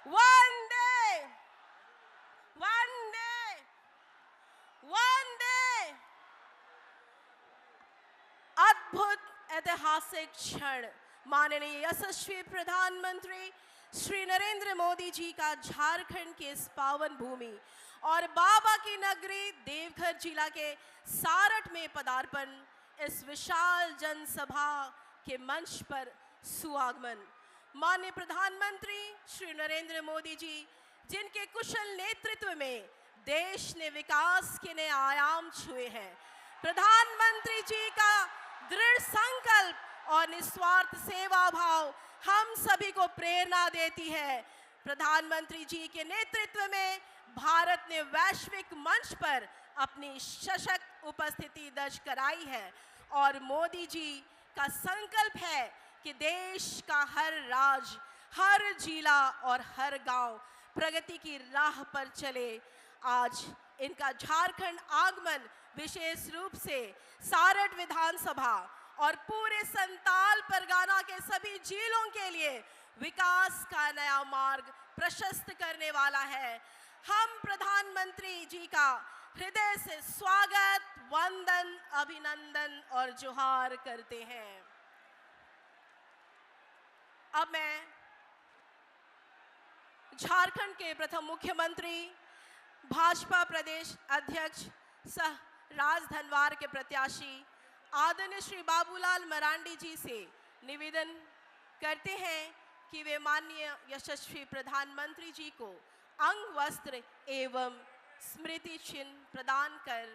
वंदे वंदे वंदे। अद्भुत ऐतिहासिक क्षण माननीय यशस्वी प्रधानमंत्री श्री नरेंद्र मोदी जी का झारखंड के इस पावन भूमि और बाबा की नगरी देवघर जिला के सारठ में पदार्पण, इस विशाल जनसभा के मंच पर सुआगमन। माननीय प्रधानमंत्री श्री नरेंद्र मोदी जी, जिनके कुशल नेतृत्व में देश ने विकास के नए आयाम छुए हैं, प्रधानमंत्री जी का दृढ़ संकल्प और निस्वार्थ सेवा भाव हम सभी को प्रेरणा देती है। प्रधानमंत्री जी के नेतृत्व में भारत ने वैश्विक मंच पर अपनी सशक्त उपस्थिति दर्ज कराई है और मोदी जी का संकल्प है कि देश का हर राज्य, हर जिला और हर गांव प्रगति की राह पर चले। आज इनका झारखंड आगमन विशेष रूप से सारठ विधानसभा और पूरे संताल परगना के सभी जिलों के लिए विकास का नया मार्ग प्रशस्त करने वाला है। हम प्रधानमंत्री जी का हृदय से स्वागत, वंदन, अभिनंदन और जोहार करते हैं। अब मैं झारखंड के प्रथम मुख्यमंत्री, भाजपा प्रदेश अध्यक्ष सह राजधनवार के प्रत्याशी आदरणीय श्री बाबूलाल मरांडी जी से निवेदन करते हैं कि वे माननीय यशस्वी प्रधानमंत्री जी को अंग वस्त्र एवं स्मृति चिन्ह प्रदान कर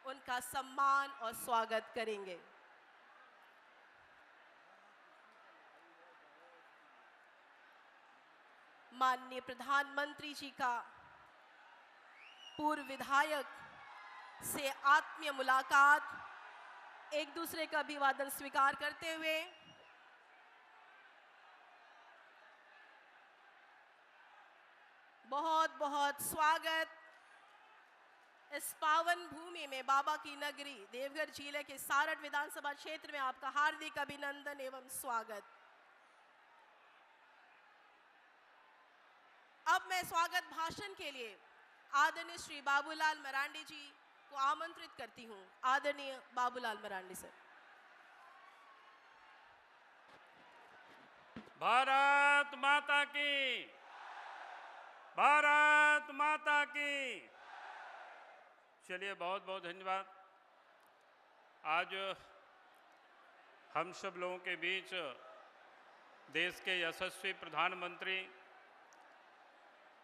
उनका सम्मान और स्वागत करेंगे। माननीय प्रधानमंत्री जी का पूर्व विधायक से आत्मीय मुलाकात, एक दूसरे का अभिवादन स्वीकार करते हुए बहुत बहुत स्वागत। इस पावन भूमि में बाबा की नगरी देवघर जिले के सारठ विधानसभा क्षेत्र में आपका हार्दिक अभिनंदन एवं स्वागत। अब मैं स्वागत भाषण के लिए आदरणीय श्री बाबूलाल मरांडी जी को आमंत्रित करती हूं। आदरणीय बाबूलाल मरांडी सर। भारत माता की, भारत माता की। चलिए, बहुत बहुत धन्यवाद। आज हम सब लोगों के बीच देश के यशस्वी प्रधानमंत्री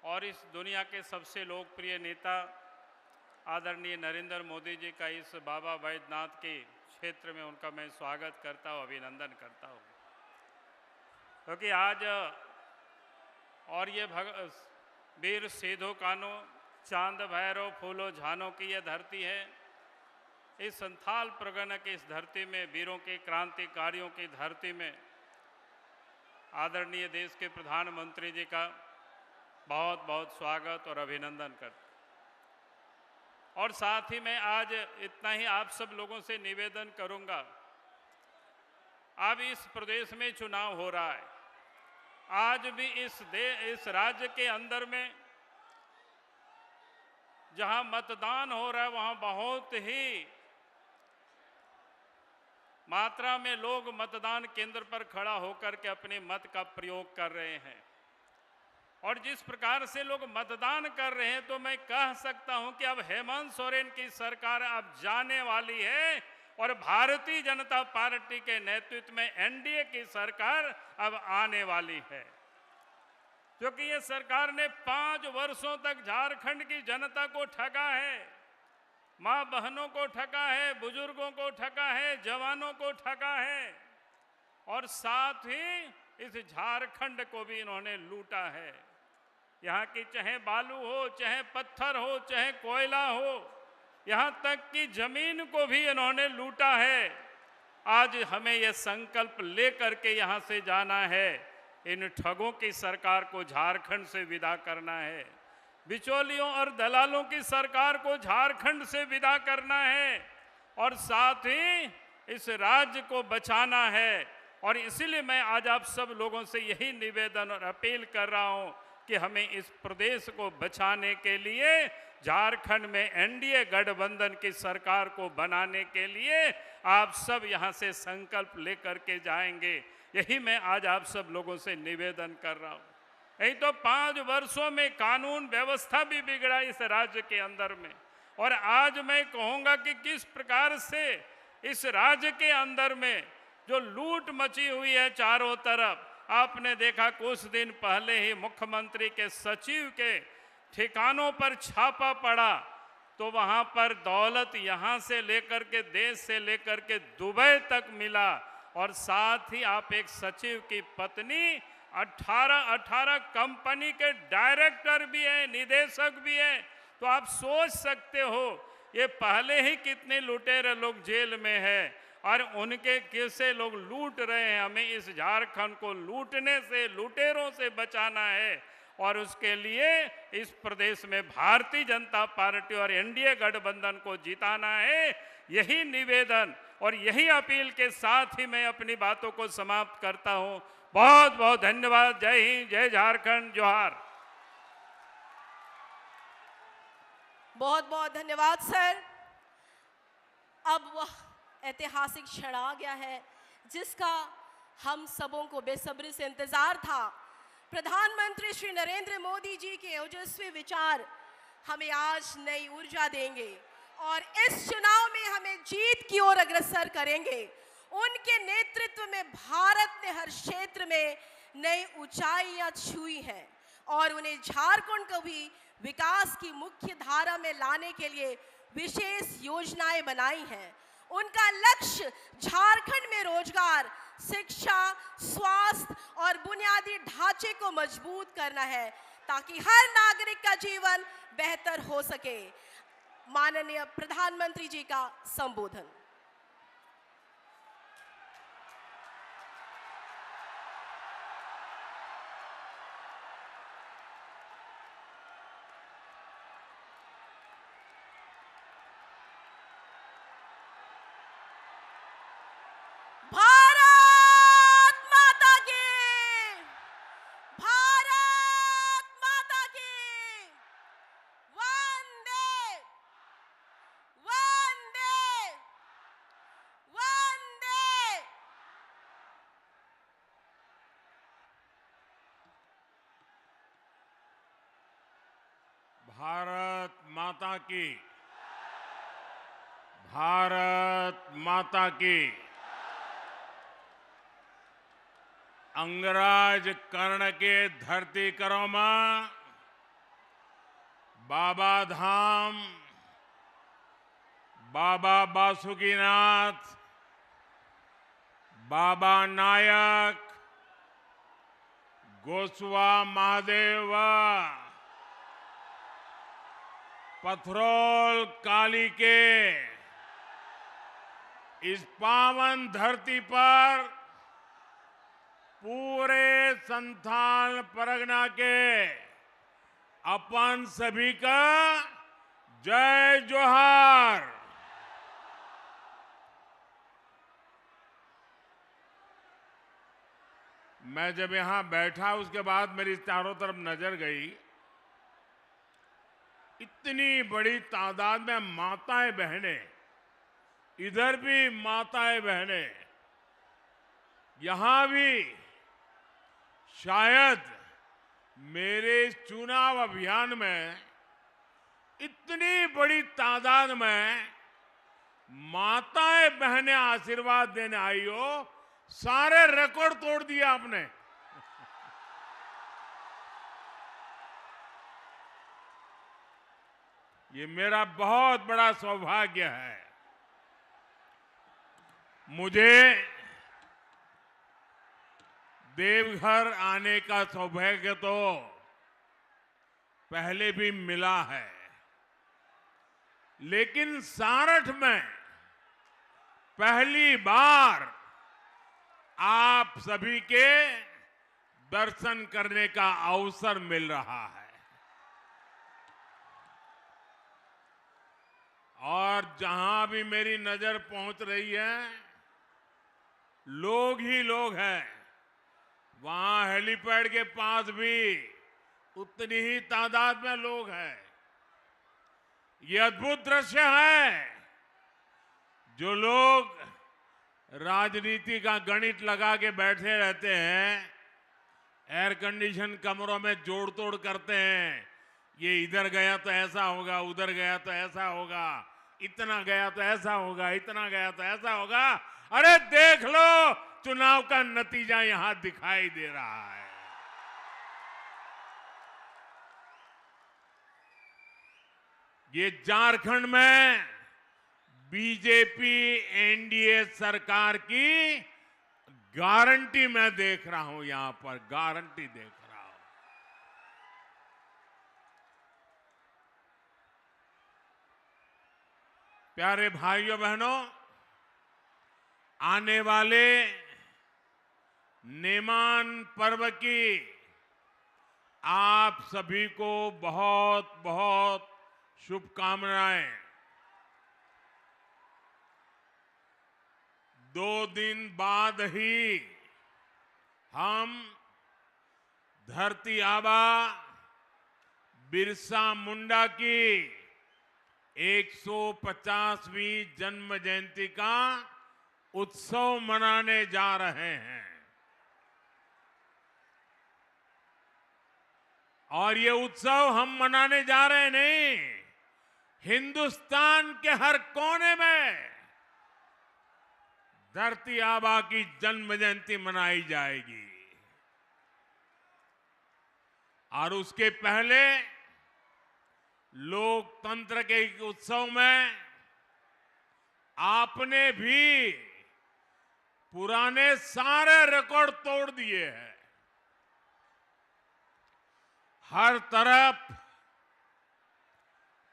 और इस दुनिया के सबसे लोकप्रिय नेता आदरणीय नरेंद्र मोदी जी का इस बाबा बैद्यनाथ के क्षेत्र में उनका मैं स्वागत करता हूँ, अभिनंदन करता हूँ। क्योंकि आज और ये वीर सिधो कान्हू, चांद भैरव फूलो झानो की यह धरती है। इस संथाल परगना की इस धरती में, वीरों के क्रांतिकारियों की धरती में आदरणीय देश के प्रधानमंत्री जी का बहुत बहुत स्वागत और अभिनंदन करता। और साथ ही मैं आज इतना ही आप सब लोगों से निवेदन करूंगा। अब इस प्रदेश में चुनाव हो रहा है। आज भी इस राज्य के अंदर में जहां मतदान हो रहा है, वहां बहुत ही मात्रा में लोग मतदान केंद्र पर खड़ा होकर के अपने मत का प्रयोग कर रहे हैं। और जिस प्रकार से लोग मतदान कर रहे हैं, तो मैं कह सकता हूं कि अब हेमंत सोरेन की सरकार अब जाने वाली है और भारतीय जनता पार्टी के नेतृत्व में एनडीए की सरकार अब आने वाली है। क्योंकि ये सरकार ने 5 वर्षों तक झारखंड की जनता को ठगा है, मां बहनों को ठगा है, बुजुर्गों को ठगा है, जवानों को ठगा है और साथ ही इस झारखंड को भी इन्होंने लूटा है। यहाँ की चाहे बालू हो, चाहे पत्थर हो, चाहे कोयला हो, यहाँ तक कि जमीन को भी इन्होंने लूटा है। आज हमें यह संकल्प लेकर के यहाँ से जाना है, इन ठगों की सरकार को झारखंड से विदा करना है, बिचौलियों और दलालों की सरकार को झारखंड से विदा करना है और साथ ही इस राज्य को बचाना है। और इसलिए मैं आज आप सब लोगों से यही निवेदन और अपील कर रहा हूं कि हमें इस प्रदेश को बचाने के लिए झारखंड में एनडीए गठबंधन की सरकार को बनाने के लिए आप सब यहाँ से संकल्प लेकर के जाएंगे। यही मैं आज आप सब लोगों से निवेदन कर रहा हूँ। यही तो 5 वर्षों में कानून व्यवस्था भी बिगड़ा इस राज्य के अंदर में, और आज मैं कहूँगा कि किस प्रकार से इस राज्य के अंदर में जो लूट मची हुई है चारों तरफ। आपने देखा कुछ दिन पहले ही मुख्यमंत्री के सचिव के ठिकानों पर छापा पड़ा, तो वहां पर दौलत यहां से लेकर के देश से लेकर के दुबई तक मिला, और साथ ही आप एक सचिव की पत्नी 18 कंपनी के डायरेक्टर भी है, निदेशक भी है। तो आप सोच सकते हो ये पहले ही कितने लुटेरे लोग जेल में हैं और उनके कैसे लोग लूट रहे हैं। हमें इस झारखंड को लूटने से, लुटेरों से बचाना है, और उसके लिए इस प्रदेश में भारतीय जनता पार्टी और एनडीए गठबंधन को जिताना है। यही निवेदन और यही अपील के साथ ही मैं अपनी बातों को समाप्त करता हूं। बहुत बहुत धन्यवाद। जय हिंद, जय झारखंड, जोहार। बहुत बहुत धन्यवाद सर। अब वह ऐतिहासिक क्षण आ गया है जिसका हम सबों को बेसब्री से इंतजार था। प्रधानमंत्री श्री नरेंद्र मोदी जी के ओजस्वी विचार हमें आज नई ऊर्जा देंगे और इस चुनाव में हमें जीत की ओर अग्रसर करेंगे। उनके नेतृत्व में भारत ने हर क्षेत्र में नई ऊंचाइयां छुई हैं और उन्हें झारखंड को भी विकास की मुख्य धारा में लाने के लिए विशेष योजनाएं बनाई हैं। उनका लक्ष्य झारखंड में रोजगार, शिक्षा, स्वास्थ्य और बुनियादी ढांचे को मजबूत करना है ताकि हर नागरिक का जीवन बेहतर हो सके। माननीय प्रधानमंत्री जी का संबोधन। भारत माता की, भारत माता की, वंदे वंदे वंदे। भारत माता की, भारत माता की। अंगराज कर्ण के धरती करों में बाबा धाम, बाबा बासुकीनाथ, बाबा नायक, गोस्वा महादेव, पथरोल काली के इस पावन धरती पर पूरे संथाल परगना के अपन सभी का जय जोहार। मैं जब यहां बैठा उसके बाद मेरी चारों तरफ नजर गई, इतनी बड़ी तादाद में माताएं बहनें, इधर भी माताएं बहनें, यहां भी शायद मेरे चुनाव अभियान में इतनी बड़ी तादाद में माताएं बहनें आशीर्वाद देने आई हो। सारे रिकॉर्ड तोड़ दिया आपने। ये मेरा बहुत बड़ा सौभाग्य है। मुझे देवघर आने का सौभाग्य तो पहले भी मिला है, लेकिन सारठ में पहली बार आप सभी के दर्शन करने का अवसर मिल रहा है। और जहां भी मेरी नजर पहुंच रही है, लोग ही लोग हैं। वहां हेलीपैड के पास भी उतनी ही तादाद में लोग हैं। ये अद्भुत दृश्य है। जो लोग राजनीति का गणित लगा के बैठे रहते हैं, एयर कंडीशन कमरों में जोड़ तोड़ करते हैं, ये इधर गया तो ऐसा होगा, उधर गया तो ऐसा होगा, इतना गया तो ऐसा होगा, इतना गया तो ऐसा होगा। अरे देख लो, चुनाव का नतीजा यहां दिखाई दे रहा है। ये झारखंड में बीजेपी एनडीए सरकार की गारंटी मैं देख रहा हूं। यहां पर गारंटी देख रहा हूं। प्यारे भाइयों बहनों, आने वाले नेमान पर्व की आप सभी को बहुत बहुत शुभकामनाएं। 2 दिन बाद ही हम धरती आबा बिरसा मुंडा की 150वीं जन्म जयंती का उत्सव मनाने जा रहे हैं। और ये उत्सव हम मनाने जा रहे नहीं, हिंदुस्तान के हर कोने में धरती आबा की जन्म जयंती मनाई जाएगी। और उसके पहले लोकतंत्र के उत्सव में आपने भी पुराने सारे रिकॉर्ड तोड़ दिए हैं। हर तरफ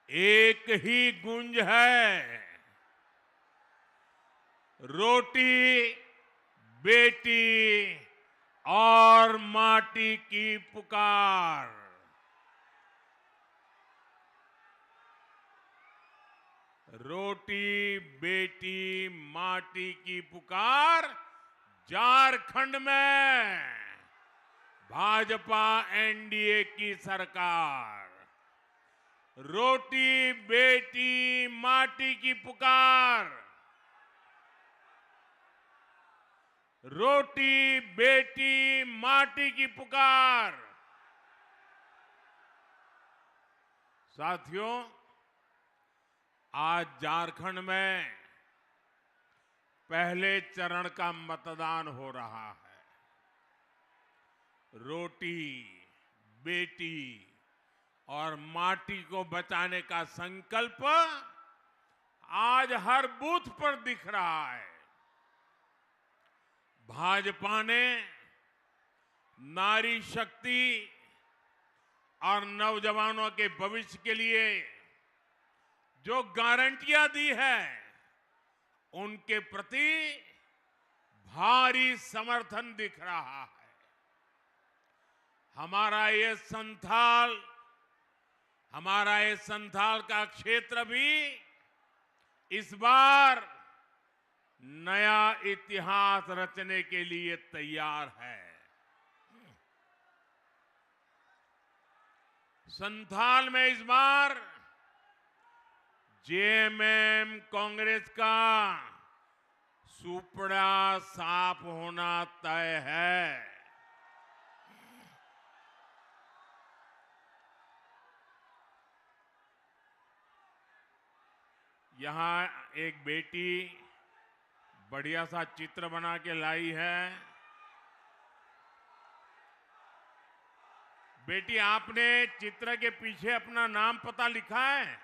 एक ही गूंज है, रोटी बेटी और माटी की पुकार। रोटी बेटी माटी की पुकार झारखंड में भाजपा एनडीए की सरकार। रोटी बेटी माटी की पुकार। रोटी बेटी माटी की पुकार। साथियों, आज झारखंड में पहले चरण का मतदान हो रहा है। रोटी बेटी और माटी को बचाने का संकल्प आज हर बूथ पर दिख रहा है। भाजपा ने नारी शक्ति और नौजवानों के भविष्य के लिए जो गारंटियां दी है, उनके प्रति भारी समर्थन दिख रहा है। हमारा ये संथाल का क्षेत्र भी इस बार नया इतिहास रचने के लिए तैयार है। संथाल में इस बार जेएमएम कांग्रेस का सुपड़ा साफ होना तय है। यहां एक बेटी बढ़िया सा चित्र बना के लाई है। बेटी, आपने चित्र के पीछे अपना नाम पता लिखा है?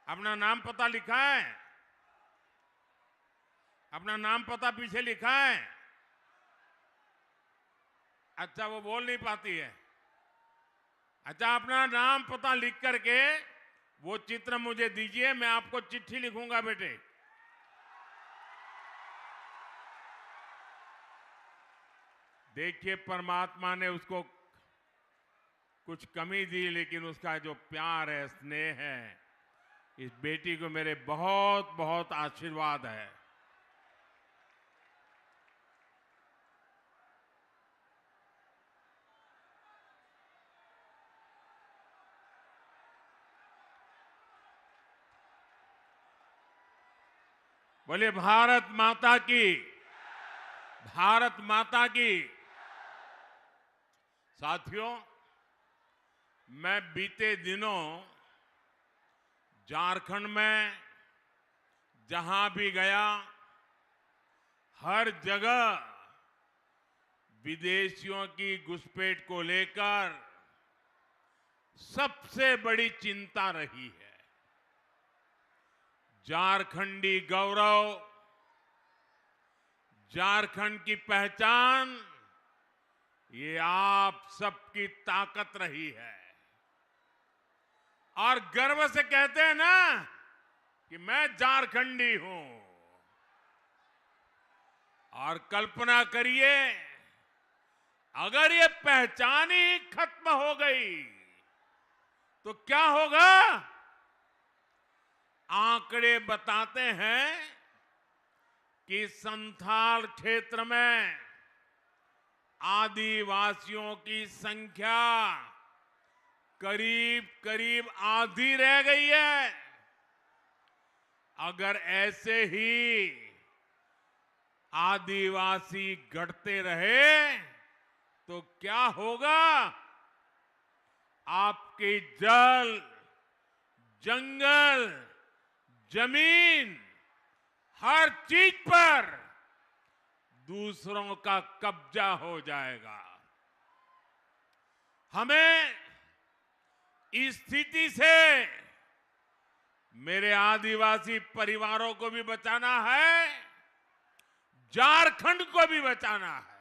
अपना नाम पता लिखा है? अपना नाम पता पीछे लिखा है? अच्छा, वो बोल नहीं पाती है। अच्छा, अपना नाम पता लिख करके वो चित्र मुझे दीजिए, मैं आपको चिट्ठी लिखूंगा बेटे। देखिए, परमात्मा ने उसको कुछ कमी दी, लेकिन उसका जो प्यार है, स्नेह है, इस बेटी को मेरे बहुत बहुत आशीर्वाद है। बोले भारत माता की, भारत माता की। साथियों, मैं बीते दिनों झारखंड में जहां भी गया, हर जगह विदेशियों की घुसपैठ को लेकर सबसे बड़ी चिंता रही है। झारखंडी गौरव, झारखंड की पहचान, ये आप सबकी ताकत रही है। और गर्व से कहते हैं ना कि मैं झारखंडी हूं। और कल्पना करिए, अगर ये पहचान ही खत्म हो गई तो क्या होगा? आंकड़े बताते हैं कि संथाल क्षेत्र में आदिवासियों की संख्या करीब करीब आधी रह गई है। अगर ऐसे ही आदिवासी घटते रहे तो क्या होगा? आपके जल, जंगल, जमीन, हर चीज पर दूसरों का कब्जा हो जाएगा। हमें इस स्थिति से मेरे आदिवासी परिवारों को भी बचाना है, झारखंड को भी बचाना है,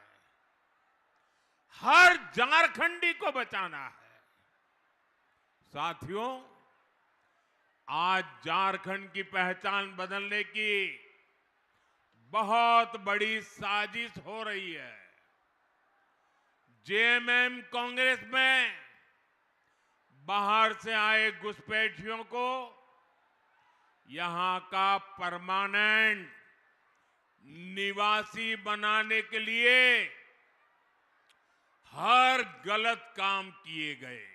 हर झारखंडी को बचाना है। साथियों, आज झारखंड की पहचान बदलने की बहुत बड़ी साजिश हो रही है। जेएमएम कांग्रेस में बाहर से आए घुसपैठियों को यहां का परमानेंट निवासी बनाने के लिए हर गलत काम किए गए।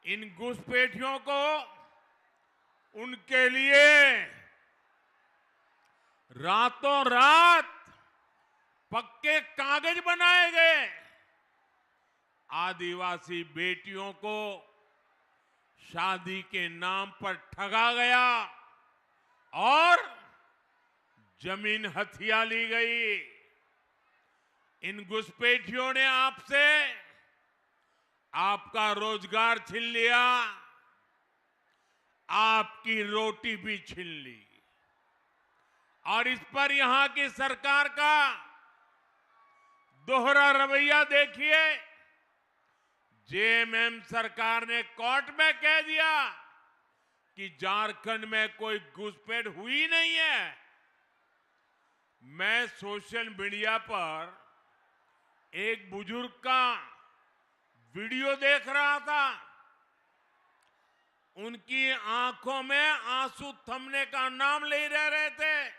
इन घुसपैठियों को उनके लिए रातों रात पक्के कागज बनाए गए। आदिवासी बेटियों को शादी के नाम पर ठगा गया और जमीन हथिया ली गई। इन घुसपैठियों ने आपसे आपका रोजगार छीन लिया, आपकी रोटी भी छीन ली। और इस पर यहां की सरकार का दोहरा रवैया देखिए। जेएमएम सरकार ने कोर्ट में कह दिया कि झारखंड में कोई घुसपैठ हुई नहीं है। मैं सोशल मीडिया पर एक बुजुर्ग का वीडियो देख रहा था। उनकी आंखों में आंसू थमने का नाम ले रहे थे।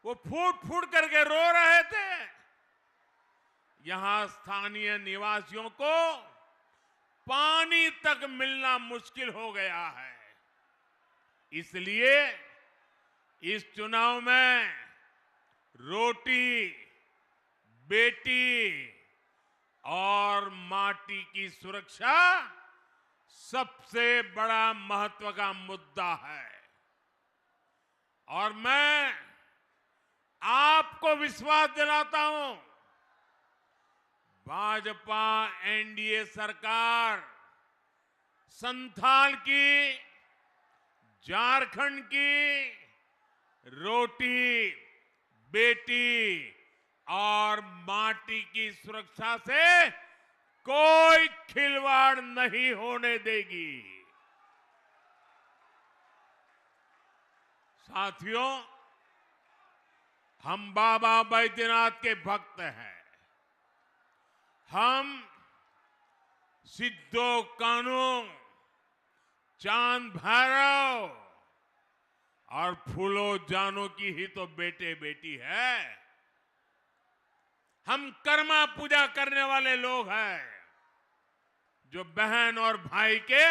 वो फूट फूट करके रो रहे थे। यहां स्थानीय निवासियों को पानी तक मिलना मुश्किल हो गया है। इसलिए इस चुनाव में रोटी, बेटी और माटी की सुरक्षा सबसे बड़ा महत्व का मुद्दा है। और मैं आपको विश्वास दिलाता हूं, भाजपा एनडीए सरकार संथाल की, झारखंड की रोटी, बेटी और माटी की सुरक्षा से कोई खिलवाड़ नहीं होने देगी। साथियों, हम बाबा बैद्यनाथ के भक्त हैं। हम सिद्धो कान्हू, चांद भैरव और फूलो जानू की ही तो बेटे बेटी है। हम कर्मा पूजा करने वाले लोग हैं, जो बहन और भाई के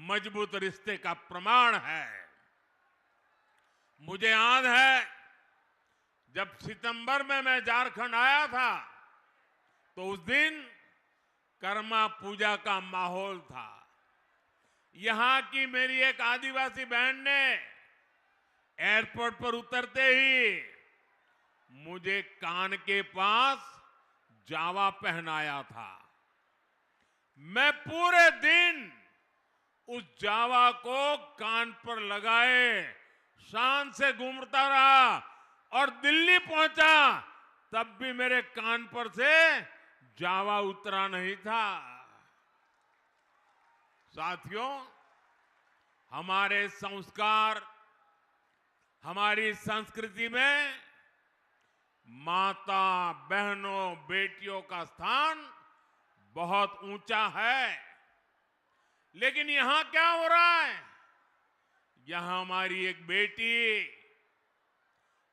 मजबूत रिश्ते का प्रमाण है। मुझे याद है जब सितंबर में मैं झारखंड आया था तो उस दिन कर्मा पूजा का माहौल था। यहां की मेरी एक आदिवासी बहन ने एयरपोर्ट पर उतरते ही मुझे कान के पास जावा पहनाया था। मैं पूरे दिन उस जावा को कान पर लगाए शान से घूमता रहा और दिल्ली पहुंचा तब भी मेरे कान पर से जावा उतरा नहीं था। साथियों, हमारे संस्कार, हमारी संस्कृति में माता, बहनों, बेटियों का स्थान बहुत ऊंचा है। लेकिन यहां क्या हो रहा है? यहां हमारी एक बेटी,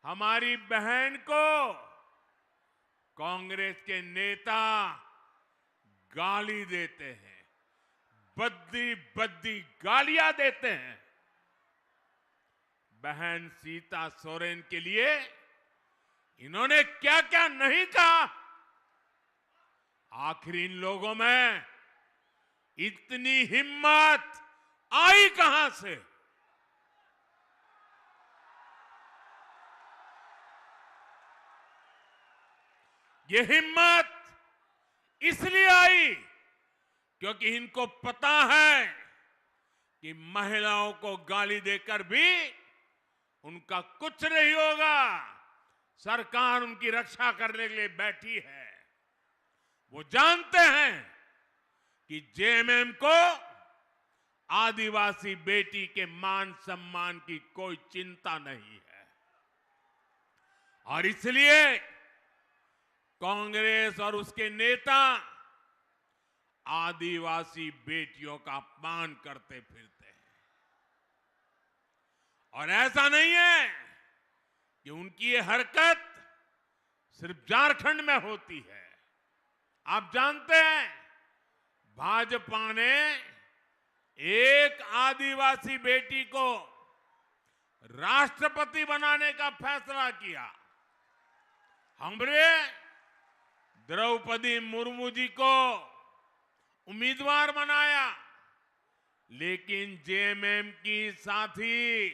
हमारी बहन को कांग्रेस के नेता गाली देते हैं, बद्दी बद्दी गालियां देते हैं। बहन सीता सोरेन के लिए इन्होंने क्या क्या नहीं कहा। आखिर इन लोगों में इतनी हिम्मत आई कहां से? ये हिम्मत इसलिए आई क्योंकि इनको पता है कि महिलाओं को गाली देकर भी उनका कुछ नहीं होगा। सरकार उनकी रक्षा करने के लिए बैठी है। वो जानते हैं कि जेएमएम को आदिवासी बेटी के मान सम्मान की कोई चिंता नहीं है और इसलिए कांग्रेस और उसके नेता आदिवासी बेटियों का अपमान करते फिरते हैं। और ऐसा नहीं है कि उनकी ये हरकत सिर्फ झारखंड में होती है। आप जानते हैं भाजपा ने एक आदिवासी बेटी को राष्ट्रपति बनाने का फैसला किया। हमने द्रौपदी मुर्मू जी को उम्मीदवार बनाया, लेकिन जेएमएम की साथी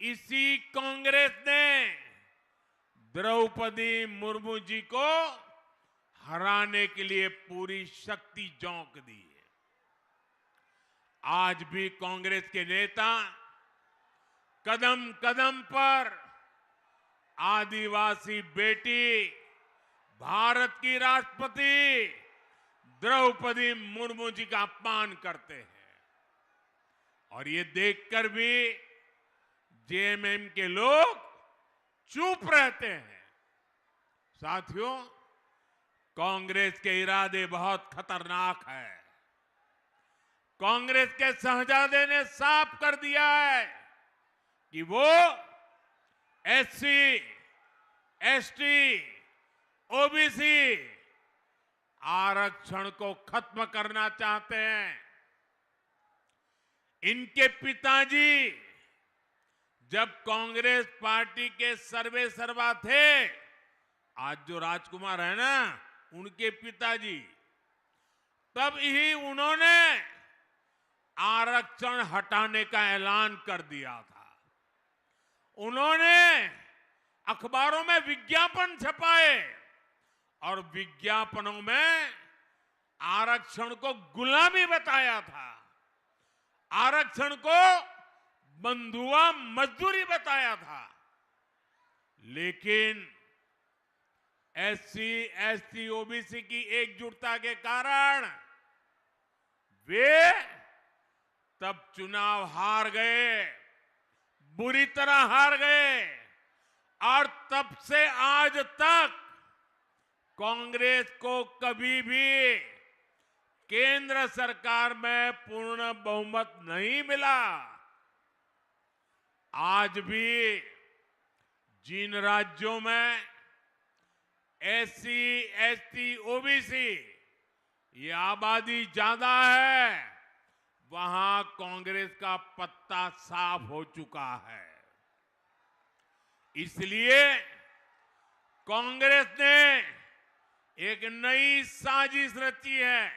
इसी कांग्रेस ने द्रौपदी मुर्मू जी को हराने के लिए पूरी शक्ति झोंक दी है। आज भी कांग्रेस के नेता कदम कदम पर आदिवासी बेटी, भारत की राष्ट्रपति द्रौपदी मुर्मू जी का अपमान करते हैं और ये देखकर भी जेएमएम के लोग चुप रहते हैं। साथियों, कांग्रेस के इरादे बहुत खतरनाक है। कांग्रेस के शहजादे ने साफ कर दिया है कि वो एससी, एसटी, ओबीसी आरक्षण को खत्म करना चाहते हैं। इनके पिताजी जब कांग्रेस पार्टी के सर्वे सर्वा थे, आज जो राजकुमार है ना, उनके पिताजी, तब ही उन्होंने आरक्षण हटाने का ऐलान कर दिया था। उन्होंने अखबारों में विज्ञापन छपाए और विज्ञापनों में आरक्षण को गुलामी बताया था, आरक्षण को बंधुआ मजदूरी बताया था। लेकिन एससी, एसटी, ओबीसी की एकजुटता के कारण वे तब चुनाव हार गए, बुरी तरह हार गए और तब से आज तक कांग्रेस को कभी भी केंद्र सरकार में पूर्ण बहुमत नहीं मिला। आज भी जिन राज्यों में एससी, एसटी, ओबीसी ये आबादी ज्यादा है, वहां कांग्रेस का पत्ता साफ हो चुका है। इसलिए कांग्रेस ने एक नई साजिश रची है।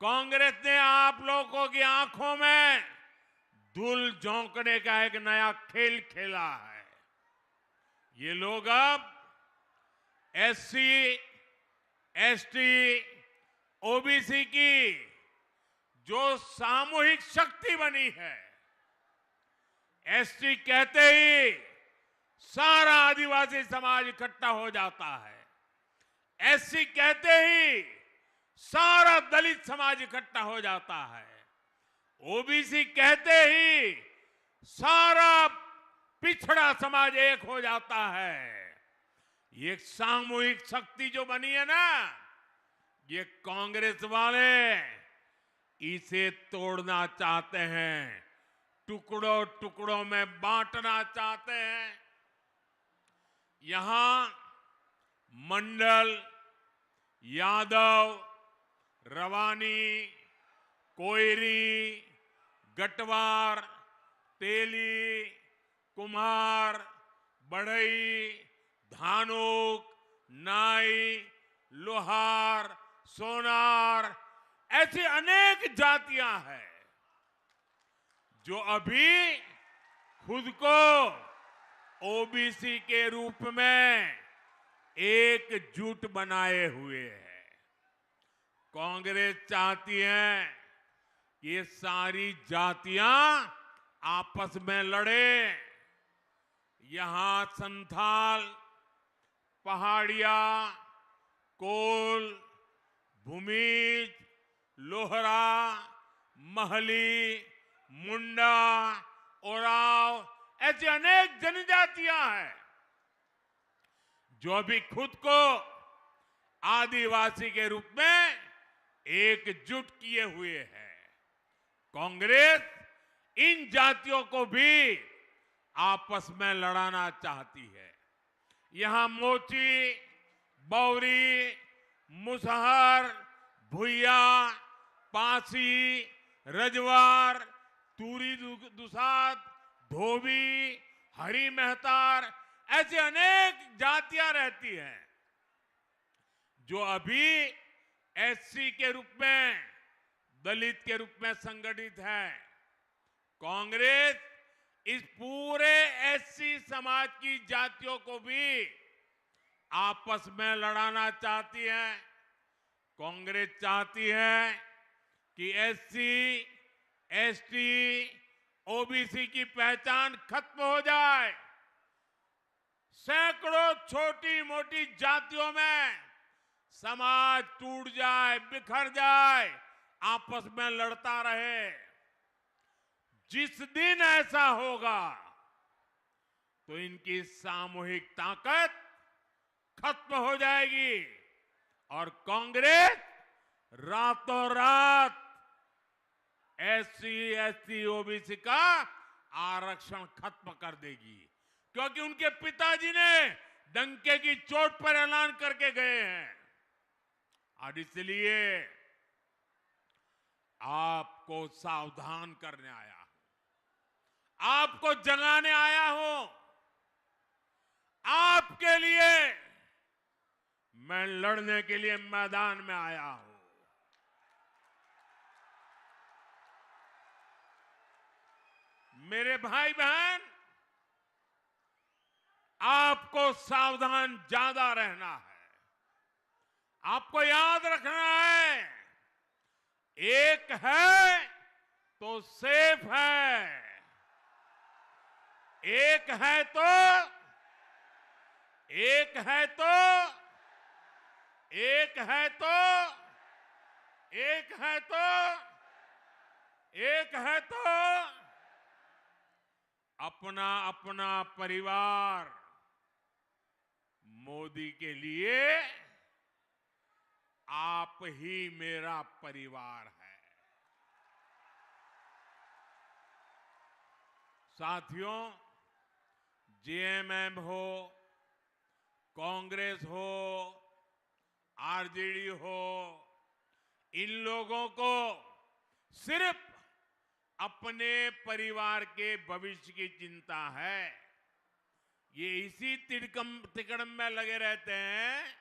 कांग्रेस ने आप लोगों की आंखों में धूल झोंकने का एक नया खेल खेला है। ये लोग अब एससी, एसटी, ओबीसी की जो सामूहिक शक्ति बनी है, एसटी कहते ही सारा आदिवासी समाज इकट्ठा हो जाता है, एससी कहते ही सारा दलित समाज इकट्ठा हो जाता है, ओबीसी कहते ही सारा पिछड़ा समाज एक हो जाता है। ये सामूहिक शक्ति जो बनी है ना, ये कांग्रेस वाले इसे तोड़ना चाहते हैं, टुकड़ों टुकड़ों में बांटना चाहते हैं। यहां मंडल, यादव, रवानी, कोयरी, गटवार, तेली, कुम्हार, बढ़ई, धानुक, नाई, लोहार, सोनार, ऐसी अनेक जातियां हैं जो अभी खुद को ओबीसी के रूप में एकजुट बनाए हुए हैं। कांग्रेस चाहती है कि ये सारी जातियां आपस में लड़े। यहां संथाल, पहाड़िया, कोल, भूमिज, लोहरा, महली, मुंडा, ओराव, ऐसी अनेक जनजातियां हैं जो अभी खुद को आदिवासी के रूप में एकजुट किए हुए हैं। कांग्रेस इन जातियों को भी आपस में लड़ाना चाहती है। यहां मोची, बौरी, मुसहर, भुइया, पासी, रजवार, तूरी दुसाद, धोबी, हरी मेहतार, ऐसी अनेक जातियां रहती हैं जो अभी एससी के रूप में, दलित के रूप में संगठित है। कांग्रेस इस पूरे एससी समाज की जातियों को भी आपस में लड़ाना चाहती है। कांग्रेस चाहती है कि एससी, एसटी, ओबीसी की पहचान खत्म हो जाए। सैकड़ों छोटी मोटी जातियों में समाज टूट जाए, बिखर जाए, आपस में लड़ता रहे। जिस दिन ऐसा होगा तो इनकी सामूहिक ताकत खत्म हो जाएगी और कांग्रेस रातों रात एससी, एसटी, ओबीसी का आरक्षण खत्म कर देगी, क्योंकि उनके पिताजी ने डंके की चोट पर ऐलान करके गए हैं। और इसलिए आपको सावधान करने आया हूं, आपको जगाने आया हूं। आपके लिए मैं लड़ने के लिए मैदान में आया हूं। मेरे भाई बहन, आपको सावधान ज्यादा रहना है। आपको याद रखना है, एक है तो सेफ है, एक है तो, एक है तो, एक है तो, एक है तो, एक है तो अपना अपना परिवार। मोदी के लिए आप ही मेरा परिवार है। साथियों, जेएमएम हो, कांग्रेस हो, आरजेडी हो, इन लोगों को सिर्फ अपने परिवार के भविष्य की चिंता है। ये इसी तिकड़म में लगे रहते हैं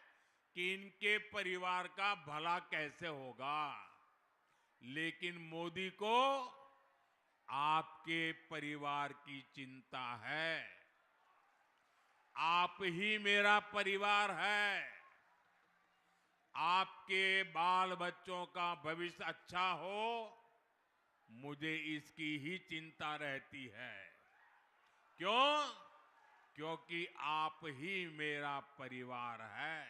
कि इनके परिवार का भला कैसे होगा। लेकिन मोदी को आपके परिवार की चिंता है। आप ही मेरा परिवार है। आपके बाल बच्चों का भविष्य अच्छा हो, मुझे इसकी ही चिंता रहती है। क्यों? क्योंकि आप ही मेरा परिवार है।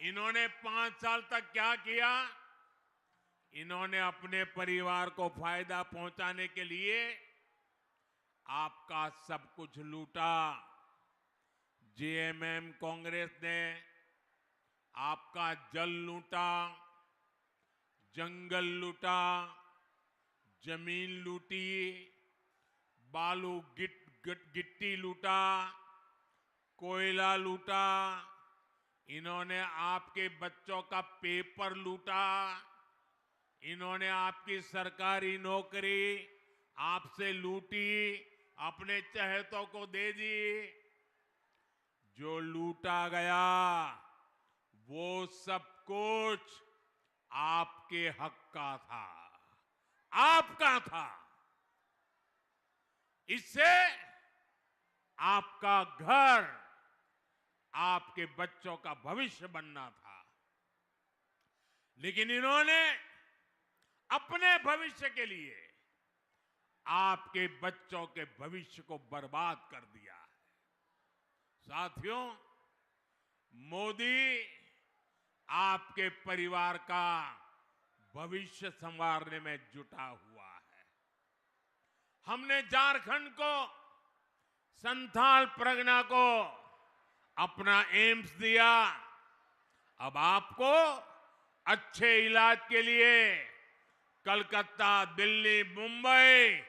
इन्होंने 5 साल तक क्या किया? इन्होंने अपने परिवार को फायदा पहुंचाने के लिए आपका सब कुछ लूटा। जेएमएम कांग्रेस ने आपका जल लूटा, जंगल लूटा, जमीन लूटी, बालू गिट्टी लूटा, कोयला लूटा। इन्होंने आपके बच्चों का पेपर लूटा। इन्होंने आपकी सरकारी नौकरी आपसे लूटी, अपने चहेतों को दे दी। जो लूटा गया वो सब कुछ आपके हक का था, आपका था। इससे आपका घर, आपके बच्चों का भविष्य बनना था। लेकिन इन्होंने अपने भविष्य के लिए आपके बच्चों के भविष्य को बर्बाद कर दिया है। साथियों, मोदी आपके परिवार का भविष्य संवारने में जुटा हुआ है। हमने झारखंड को, संथाल परगना को अपना एम्स दिया। अब आपको अच्छे इलाज के लिए कलकत्ता, दिल्ली, मुंबई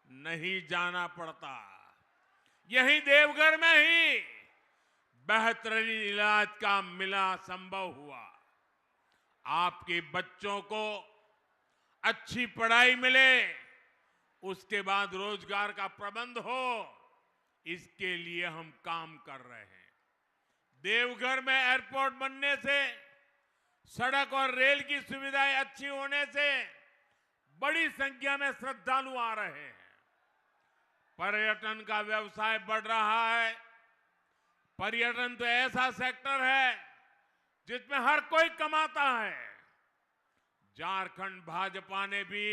नहीं जाना पड़ता। यही देवघर में ही बेहतरीन इलाज का मिला संभव हुआ। आपके बच्चों को अच्छी पढ़ाई मिले, उसके बाद रोजगार का प्रबंध हो, इसके लिए हम काम कर रहे हैं। देवघर में एयरपोर्ट बनने से, सड़क और रेल की सुविधाएं अच्छी होने से बड़ी संख्या में श्रद्धालु आ रहे हैं। पर्यटन का व्यवसाय बढ़ रहा है। पर्यटन तो ऐसा सेक्टर है जिसमें हर कोई कमाता है। झारखंड भाजपा ने भी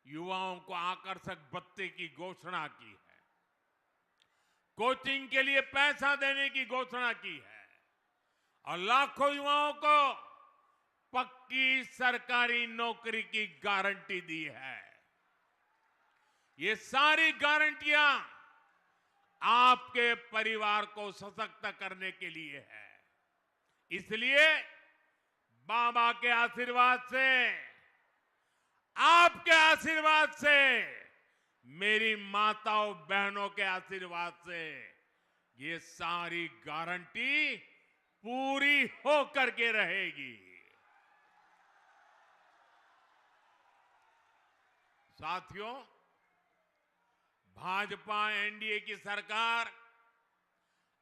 युवाओं को आकर्षक भत्ते की घोषणा की है। कोचिंग के लिए पैसा देने की घोषणा की है और लाखों युवाओं को पक्की सरकारी नौकरी की गारंटी दी है। ये सारी गारंटियां आपके परिवार को सशक्त करने के लिए है। इसलिए बाबा के आशीर्वाद से, आपके आशीर्वाद से, मेरी माताओं बहनों के आशीर्वाद से ये सारी गारंटी पूरी होकर के रहेगी। साथियों, भाजपा एनडीए की सरकार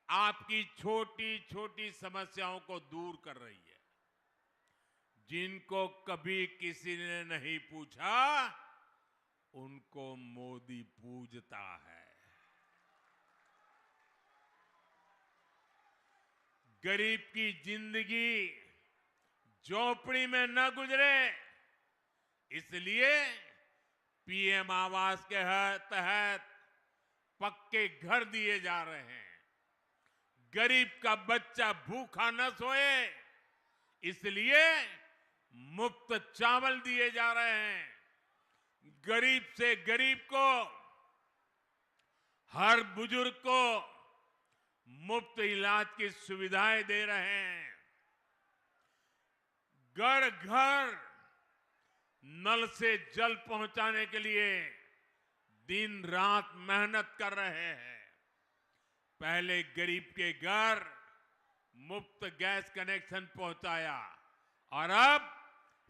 आपकी छोटी छोटी समस्याओं को दूर कर रही है। जिनको कभी किसी ने नहीं पूछा, उनको मोदी पूजता है। गरीब की जिंदगी झोपड़ी में न गुजरे, इसलिए पीएम आवास के तहत पक्के घर दिए जा रहे हैं। गरीब का बच्चा भूखा न सोए, इसलिए मुफ्त चावल दिए जा रहे हैं। गरीब से गरीब को, हर बुजुर्ग को मुफ्त इलाज की सुविधाएं दे रहे हैं। घर घर नल से जल पहुंचाने के लिए दिन रात मेहनत कर रहे हैं। पहले गरीब के घर मुफ्त गैस कनेक्शन पहुंचाया और अब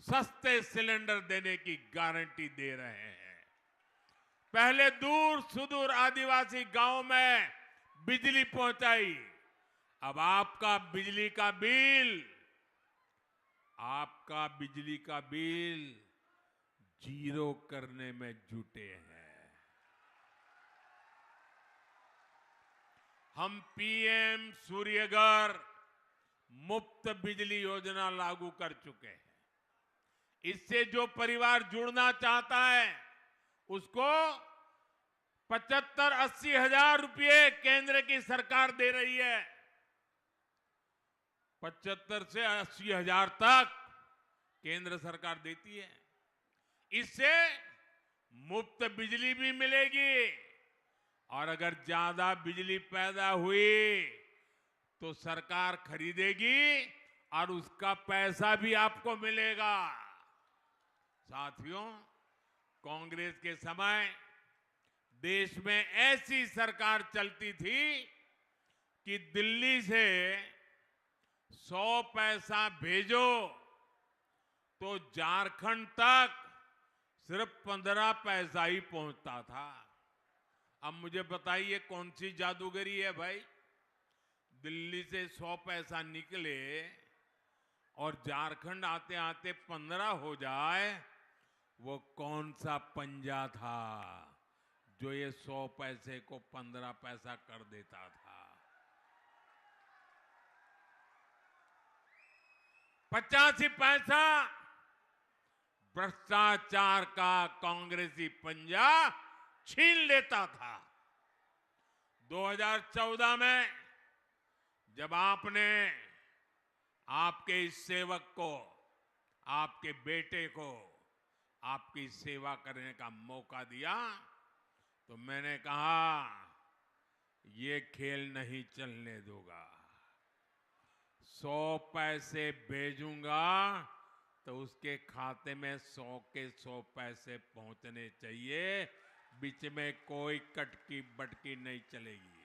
सस्ते सिलेंडर देने की गारंटी दे रहे हैं। पहले दूर सुदूर आदिवासी गांव में बिजली पहुंचाई। अब आपका बिजली का बिल जीरो करने में जुटे हैं। हम पीएम सूर्यघर मुफ्त बिजली योजना लागू कर चुके हैं। इससे जो परिवार जुड़ना चाहता है उसको 75-80 हजार रुपये केंद्र की सरकार दे रही है। 75 से 80 हजार तक केंद्र सरकार देती है। इससे मुफ्त बिजली भी मिलेगी और अगर ज्यादा बिजली पैदा हुई तो सरकार खरीदेगी और उसका पैसा भी आपको मिलेगा। साथियों, कांग्रेस के समय देश में ऐसी सरकार चलती थी कि दिल्ली से 100 पैसा भेजो तो झारखंड तक सिर्फ 15 पैसा ही पहुंचता था। अब मुझे बताइए कौन सी जादूगरी है भाई? दिल्ली से 100 पैसा निकले और झारखंड आते आते 15 हो जाए। वो कौन सा पंजा था जो ये 100 पैसे को 15 पैसा कर देता था? 85 पैसा भ्रष्टाचार का कांग्रेसी पंजा छीन लेता था। 2014 में जब आपने आपके इस सेवक को, आपके बेटे को आपकी सेवा करने का मौका दिया तो मैंने कहा ये खेल नहीं चलने दूंगा। 100 पैसे भेजूंगा तो उसके खाते में 100 के 100 पैसे पहुंचने चाहिए। बीच में कोई कटकी बटकी नहीं चलेगी।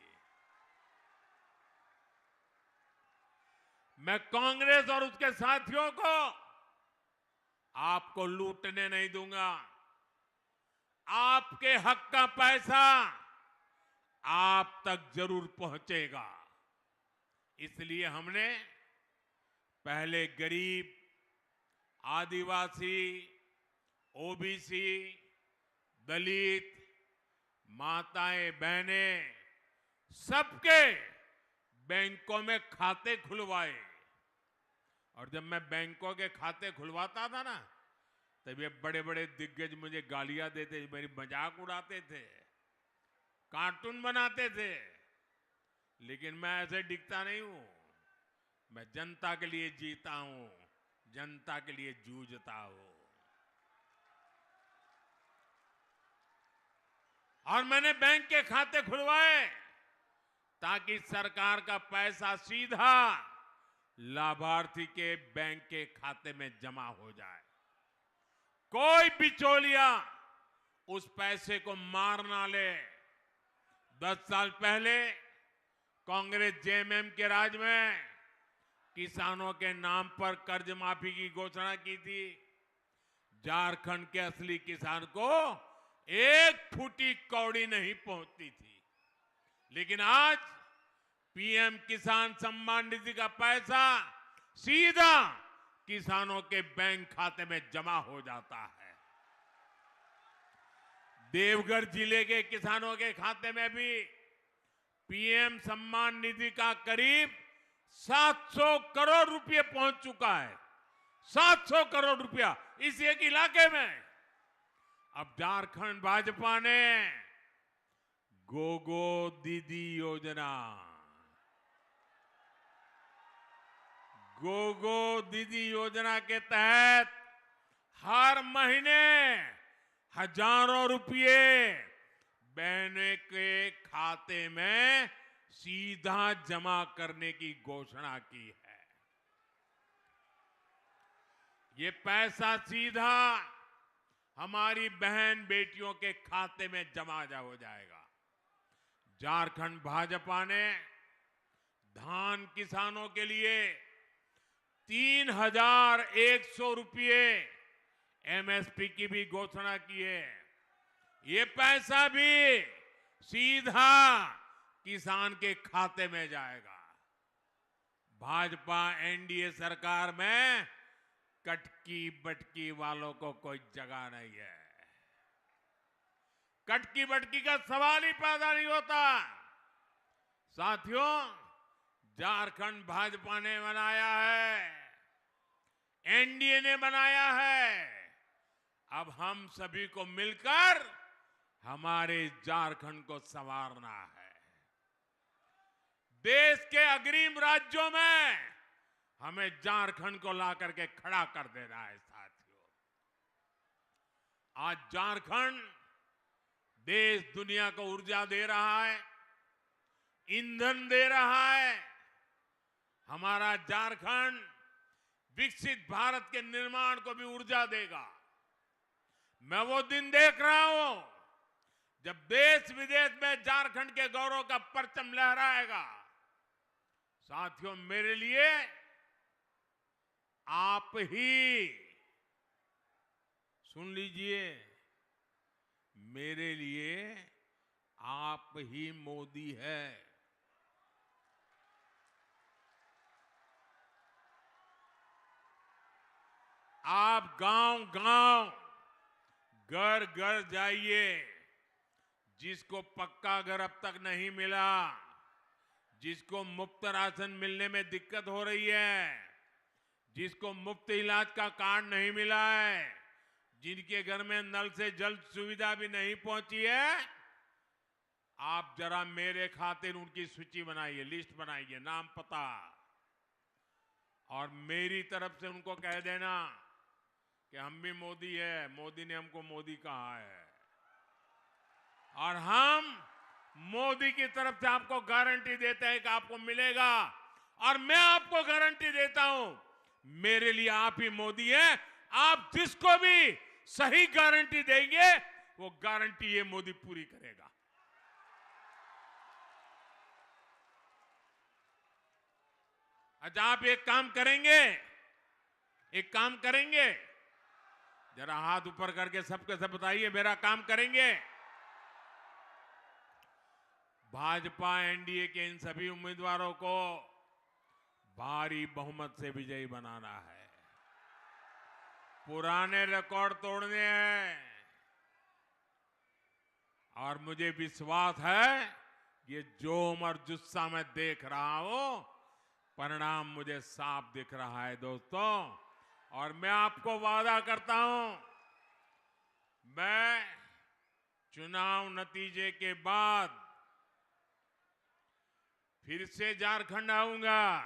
मैं कांग्रेस और उसके साथियों को आपको लूटने नहीं दूंगा। आपके हक का पैसा आप तक जरूर पहुंचेगा। इसलिए हमने पहले गरीब, आदिवासी, ओबीसी, दलित, माताएं, बहनें सबके बैंकों में खाते खुलवाए। और जब मैं बैंकों के खाते खुलवाता था ना, तब ये बड़े बड़े दिग्गज मुझे गालियां देते, मेरी मजाक उड़ाते थे, कार्टून बनाते थे। लेकिन मैं ऐसे दिखता नहीं हूं। मैं जनता के लिए जीता हूं, जनता के लिए जूझता हूं। और मैंने बैंक के खाते खुलवाए ताकि सरकार का पैसा सीधा लाभार्थी के बैंक के खाते में जमा हो जाए। कोई बिचौलिया उस पैसे को मार ना ले। 10 साल पहले कांग्रेस जेएमएम के राज में किसानों के नाम पर कर्ज माफी की घोषणा की थी। झारखंड के असली किसान को एक फूटी कौड़ी नहीं पहुंचती थी। लेकिन आज पीएम किसान सम्मान निधि का पैसा सीधा किसानों के बैंक खाते में जमा हो जाता है। देवघर जिले के किसानों के खाते में भी पीएम सम्मान निधि का करीब 700 करोड़ रुपए पहुंच चुका है। 700 करोड़ रुपया इस एक इलाके में। अब झारखंड भाजपा ने गोगो दीदी योजना, गोगो दीदी योजना के तहत हर महीने हजारों रुपये बहनों के खाते में सीधा जमा करने की घोषणा की है। ये पैसा सीधा हमारी बहन बेटियों के खाते में जमा हो जाएगा। झारखंड भाजपा ने धान किसानों के लिए 3100 रुपये एमएसपी की भी घोषणा की है। ये पैसा भी सीधा किसान के खाते में जाएगा। भाजपा एनडीए सरकार में कटकी बटकी वालों को कोई जगह नहीं है। कटकी बटकी का सवाल ही पैदा नहीं होता। साथियों, झारखंड भाजपा ने बनाया है, एनडीए ने बनाया है। अब हम सभी को मिलकर हमारे झारखंड को संवारना है। देश के अग्रिम राज्यों में हमें झारखंड को ला करके खड़ा कर देना है। साथियों, आज झारखंड देश दुनिया को ऊर्जा दे रहा है, ईंधन दे रहा है। हमारा झारखंड विकसित भारत के निर्माण को भी ऊर्जा देगा। मैं वो दिन देख रहा हूं जब देश विदेश में झारखंड के गौरव का परचम लहराएगा। साथियों, मेरे लिए आप ही, सुन लीजिए, मेरे लिए आप ही मोदी है। आप गांव-गांव, घर-घर जाइए। जिसको पक्का घर अब तक नहीं मिला, जिसको मुफ्त राशन मिलने में दिक्कत हो रही है, जिसको मुफ्त इलाज का कार्ड नहीं मिला है, जिनके घर में नल से जल सुविधा भी नहीं पहुंची है, आप जरा मेरे खातिर उनकी सूची बनाइए, लिस्ट बनाइए, नाम पता, और मेरी तरफ से उनको कह देना कि हम भी मोदी है, मोदी ने हमको मोदी कहा है, और हम मोदी की तरफ से आपको गारंटी देते हैं कि आपको मिलेगा। और मैं आपको गारंटी देता हूं, मेरे लिए आप ही मोदी हैं। आप जिसको भी सही गारंटी देंगे, वो गारंटी ये मोदी पूरी करेगा। अच्छा, आप एक काम करेंगे, एक काम करेंगे, जरा हाथ ऊपर करके सबके सब बताइए, मेरा काम करेंगे। भाजपा एनडीए के इन सभी उम्मीदवारों को भारी बहुमत से विजयी बनाना है। पुराने रिकॉर्ड तोड़ने हैं, और मुझे विश्वास है ये जोम और जुस्सा मैं देख रहा हूं, परिणाम मुझे साफ दिख रहा है दोस्तों। और मैं आपको वादा करता हूं, मैं चुनाव नतीजे के बाद फिर से झारखंड आऊंगा,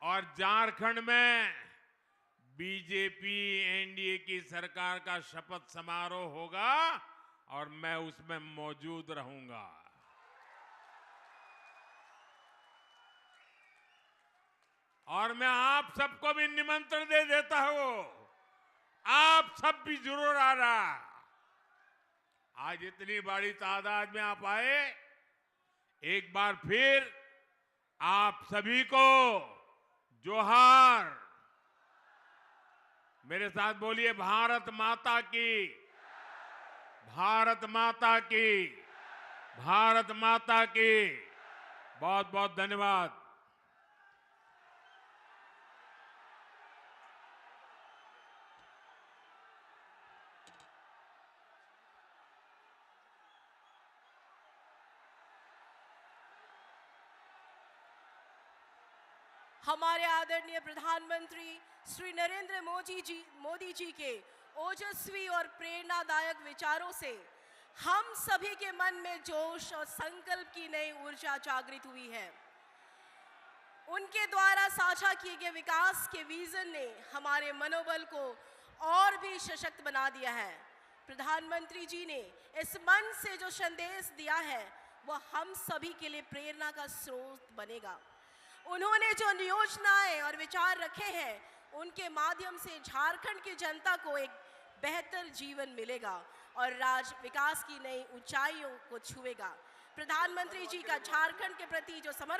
और झारखंड में बीजेपी एनडीए की सरकार का शपथ समारोह होगा, और मैं उसमें मौजूद रहूंगा। और मैं आप सबको भी निमंत्रण दे देता हूं, आप सब भी जरूर आना। आज इतनी बड़ी तादाद में आप आए, एक बार फिर आप सभी को जोहार। मेरे साथ बोलिए, भारत माता की, भारत माता की, भारत माता की। बहुत बहुत धन्यवाद। हमारे आदरणीय प्रधानमंत्री श्री नरेंद्र मोदी जी के ओजस्वी और प्रेरणादायक विचारों से हम सभी के मन में जोश और संकल्प की नई ऊर्जा जागृत हुई है। उनके द्वारा साझा किए गए विकास के विजन ने हमारे मनोबल को और भी सशक्त बना दिया है। प्रधानमंत्री जी ने इस मंच से जो संदेश दिया है, वह हम सभी के लिए प्रेरणा का स्रोत बनेगा। उन्होंने जो योजनाएं और विचार रखे हैं, उनके माध्यम से झारखंड की जनता को एक बेहतर जीवन मिलेगा और राज्य विकास की नई ऊंचाइयों को छुएगा। प्रधानमंत्री जी का झारखंड के प्रति जो समर्पण